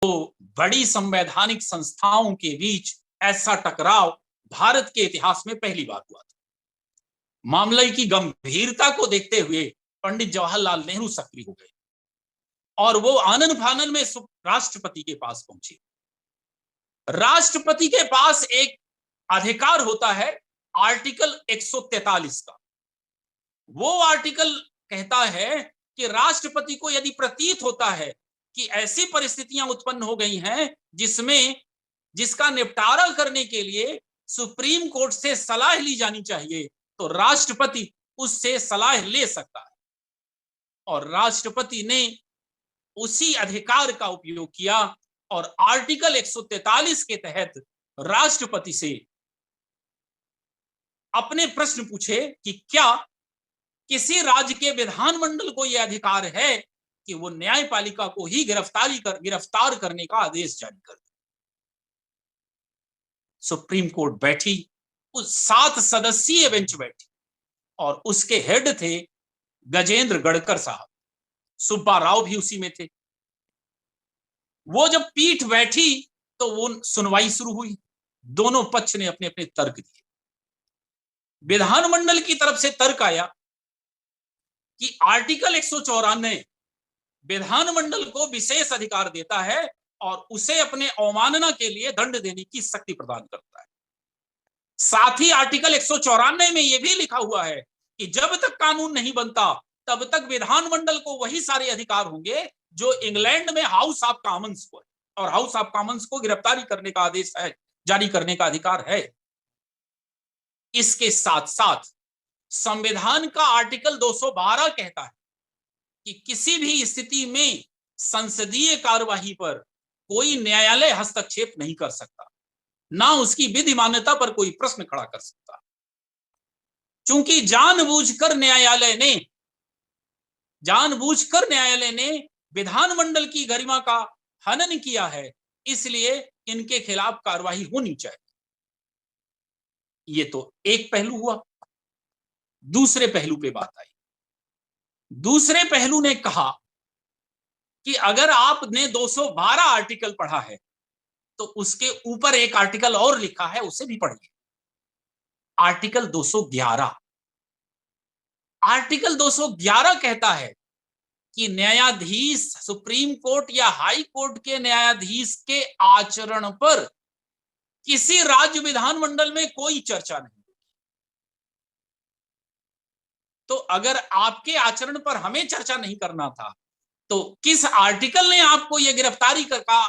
तो बड़ी संवैधानिक संस्थाओं के बीच ऐसा टकराव भारत के इतिहास में पहली बार हुआ था। मामले की गंभीरता को देखते हुए पंडित जवाहरलाल नेहरू सक्रिय हो गए और वो आनन फानन में राष्ट्रपति के पास पहुंचे। राष्ट्रपति के पास एक अधिकार होता है आर्टिकल 143 का। वो आर्टिकल कहता है कि राष्ट्रपति को यदि प्रतीत होता है कि ऐसी परिस्थितियां उत्पन्न हो गई हैं जिसका निपटारा करने के लिए सुप्रीम कोर्ट से सलाह ली जानी चाहिए, तो राष्ट्रपति उससे सलाह ले सकता है। और राष्ट्रपति ने उसी अधिकार का उपयोग किया और आर्टिकल 143 के तहत राष्ट्रपति से अपने प्रश्न पूछे कि क्या किसी राज्य के विधानमंडल को यह अधिकार है कि वो न्यायपालिका को ही गिरफ्तार करने का आदेश जारी कर दे। सुप्रीम कोर्ट बैठी, उस 7 सदस्यीय बेंच बैठी और उसके हेड थे गजेंद्र गढ़कर साहब, सुब्बा राव भी उसी में थे। वो जब पीठ बैठी तो वो सुनवाई शुरू हुई। दोनों पक्ष ने अपने अपने तर्क दिए। विधानमंडल की तरफ से तर्क आया कि आर्टिकल 194 विधानमंडल को विशेष अधिकार देता है और उसे अपने अवमानना के लिए दंड देने की शक्ति प्रदान करता है। साथ ही आर्टिकल 194 में यह भी लिखा हुआ है कि जब तक कानून नहीं बनता तब तक विधानमंडल को वही सारे अधिकार होंगे जो इंग्लैंड में हाउस ऑफ कॉमन्स को है, और हाउस ऑफ कॉमन्स को गिरफ्तारी करने का आदेश है, जारी करने का अधिकार है। इसके साथ साथ संविधान का आर्टिकल 212 कहता है कि किसी भी स्थिति में संसदीय कार्यवाही पर कोई न्यायालय हस्तक्षेप नहीं कर सकता, ना उसकी विधि मान्यता पर कोई प्रश्न खड़ा कर सकता। चूंकि जानबूझकर न्यायालय ने विधानमंडल की गरिमा का हनन किया है, इसलिए इनके खिलाफ कार्रवाई होनी चाहिए। ये तो एक पहलू हुआ। दूसरे पहलू पे बात आई। दूसरे पहलू ने कहा कि अगर आपने 212 आर्टिकल पढ़ा है तो उसके ऊपर एक आर्टिकल और लिखा है, उसे भी पढ़िए। आर्टिकल 211। आर्टिकल 211 कहता है कि न्यायाधीश, सुप्रीम कोर्ट या हाई कोर्ट के न्यायाधीश के आचरण पर किसी राज्य विधानमंडल में कोई चर्चा नहीं। तो अगर आपके आचरण पर हमें चर्चा नहीं करना था तो किस आर्टिकल ने आपको यह गिरफ्तारी का